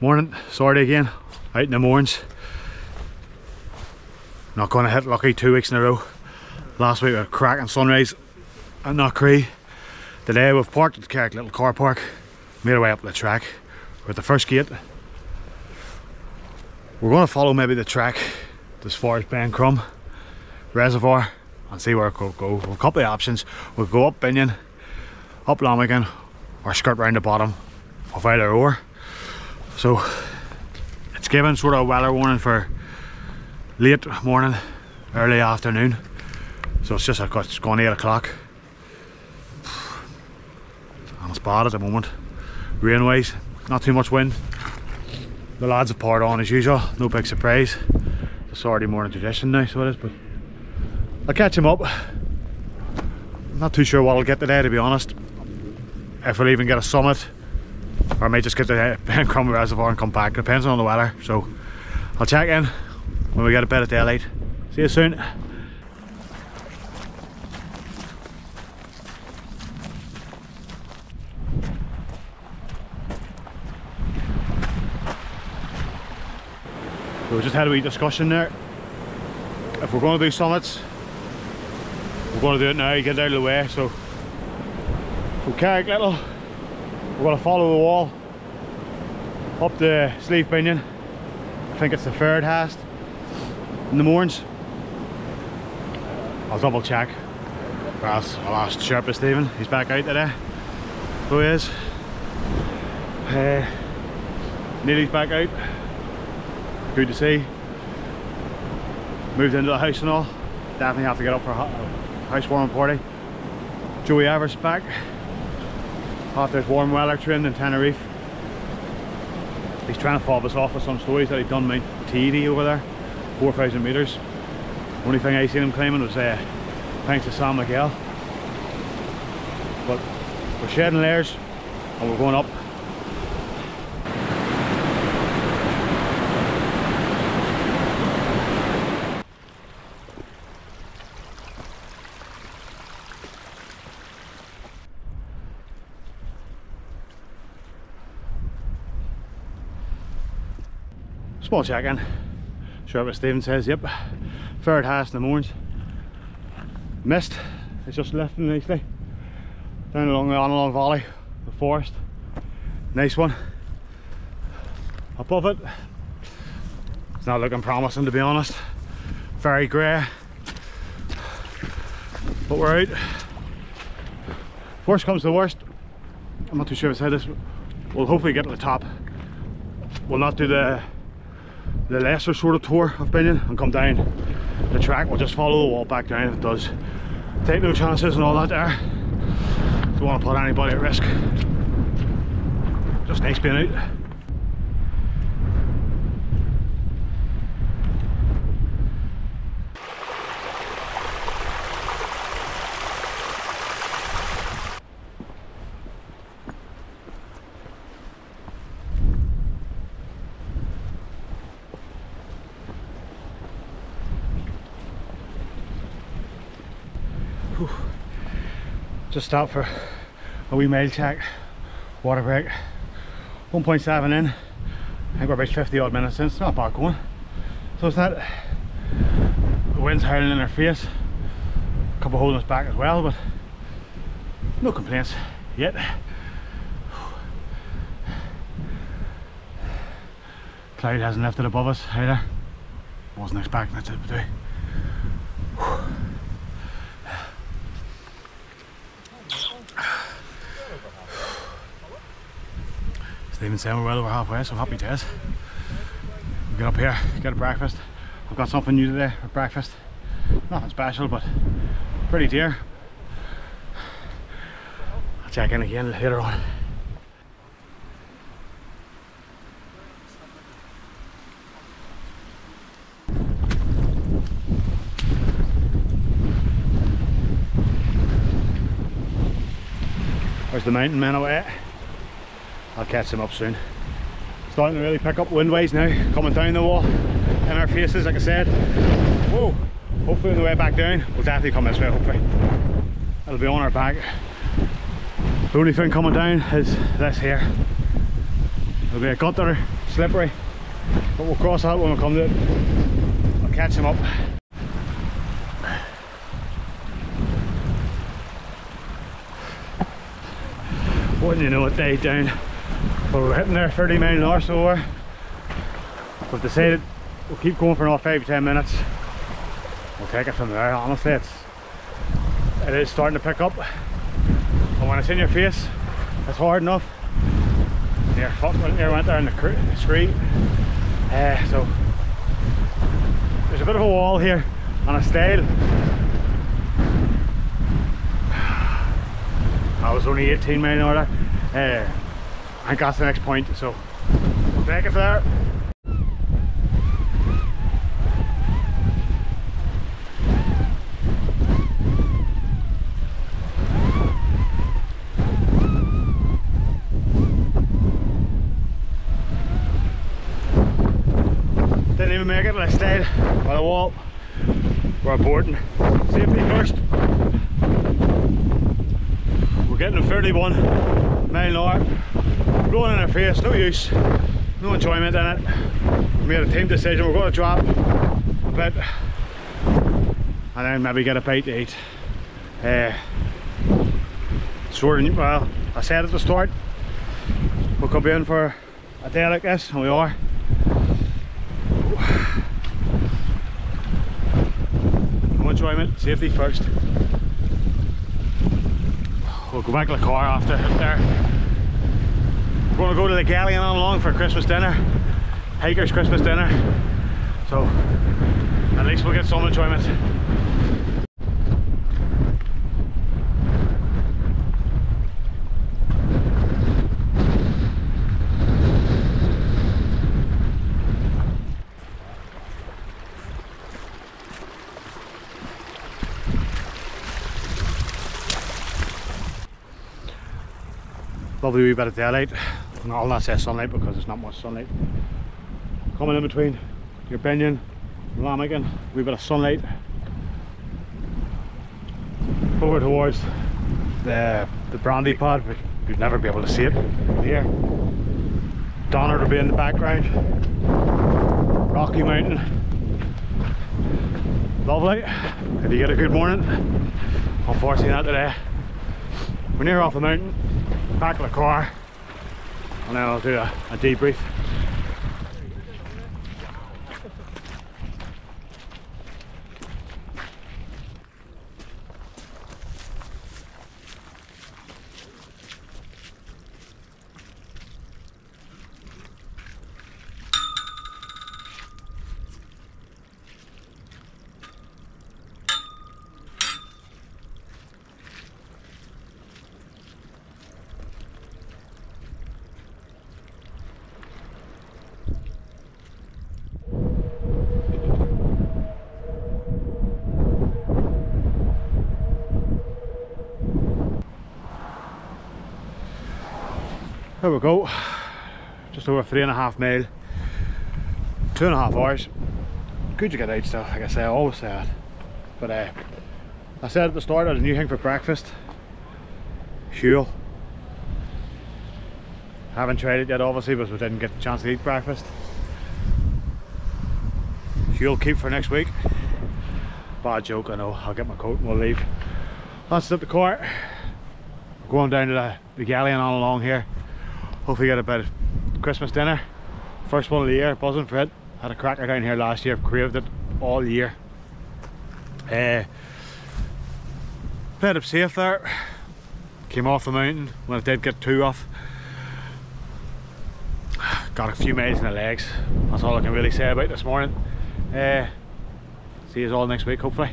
Morning, sorry again, out in the Mournes. Not going to hit lucky 2 weeks in a row. Last week we had a cracking sunrise at Knockcree. Today we've parked at the Carrick little car park, made our way up the track. We're at the first gate. We're going to follow maybe the track as far as Ben Crum Reservoir and see where it could go. We've a couple of options. We'll go up Binnian, up Lomaghan, or skirt round the bottom of either or. So it's given sort of a weather warning for late morning, early afternoon. So it's just it's gone 8 o'clock. And it's bad at the moment. Rain wise, not too much wind. The lads have poured on as usual, no big surprise. It's already morning tradition now, so it is, but I'll catch him up. I'm not too sure what I'll get today, to be honest. If we'll even get a summit, or I might just get the Ben Crum Reservoir and come back, depends on the weather. So I'll check in when we get a bit of daylight. See you soon. So we just had a wee discussion there. If we're going to do summits, we're going to do it now, get it out of the way. So from Carrick Little, we're going to follow the wall up the Sleeve Binnian. I think it's the third hast in the Mournes. I'll double check. Or else I'll ask Sherpa Stephen, he's back out today. So he is. Neely's back out. Good to see. Moved into the house and all. Definitely have to get up for a housewarming party. Joey Ever's back after his warm weather training in Tenerife. He's trying to fob us off with some stories that he'd done Mount TD over there, 4,000 metres. Only thing I seen him climbing was thanks to Sam Miguel. But we're shedding layers and we're going up. Small check-in. Sure what Stephen says, yep. Third hast in the Mournes. Mist is just lifting nicely. Down along the Onalong Valley, the forest. Nice one. Above it, it's not looking promising, to be honest. Very grey. But we're out. Worst comes to worst, I'm not too sure if I said this, we'll hopefully get to the top. We'll not do the lesser sort of tour of Binnian and come down the track. We'll just follow the wall back down if it does. Take no chances and all that there. Don't want to put anybody at risk. Just nice being out. Just stopped for a wee mail check, water break. 1.7 in. I think we're about 50 odd minutes in. It's not bad going. So it's not, the wind's howling in our face. A couple holding us back as well, but no complaints yet. Cloud hasn't lifted above us either. Wasn't expecting it to do. Stephen saying we're well over halfway, so happy days. We get up here, get a breakfast. I've got something new today for breakfast. Nothing special, but pretty dear. I'll check in again later on. There's the mountain man away. I'll catch them up soon. Starting to really pick up wind-wise now, coming down the wall in our faces, like I said. Whoa! Hopefully on the way back down, we'll definitely come this way, hopefully. It'll be on our back. The only thing coming down is this here. There'll be a gutter slippery, but we'll cross that when we come to it. I'll catch him up. Wouldn't you know it, died down. But we're hitting there 30 miles an hour, so we've decided we'll keep going for another 5 to 10 minutes. We'll take it from there. Honestly, it is starting to pick up, and when it's in your face, it's hard enough. Near went there in the street. So there's a bit of a wall here on a stile. I was only 18 miles an hour there. I think that's the next point, so we'll take it there. Didn't even make it till I stayed by the wall. We're aborting. Safety first. We're getting a 31 mile an hour. Blowing in our face, no use, no enjoyment in it. We made a team decision, we're going to drop a bit and then maybe get a bite to eat. Well, I said at the start, we could be in for a day like this, and we are. No enjoyment, safety first. We'll go back to the car after there. We're going to go to the Galleon on along for Christmas dinner, Hiker's Christmas dinner, so at least we'll get some enjoyment. Lovely wee bit of daylight. I'll not say sunlight because there's not much sunlight. Coming in between your Binnian and Lammigan, a wee bit of sunlight. Over towards the brandy pod, but you'd never be able to see it here. Donner will be in the background. Rocky Mountain. Lovely. If you get a good morning. Unfortunately not today. We're near off the mountain. Back in the car, and then I'll do a debrief. There we go, just over 3.5 mile, 2.5 hours. Good to get out still, like I say, I always say that. But I said at the start I had a new thing for breakfast. Fuel. Haven't tried it yet obviously, but we didn't get the chance to eat breakfast. Fuel keep for next week. Bad joke, I know. I'll get my coat and we'll leave. That's at the car. We're going down to the Galleon on along here. Hopefully get a bit of Christmas dinner. First one of the year, buzzing for it. Had a cracker down here last year, I've craved it all year. Played up safe there. Came off the mountain when it did get too rough. Got a few miles in the legs. That's all I can really say about this morning. See you all next week hopefully.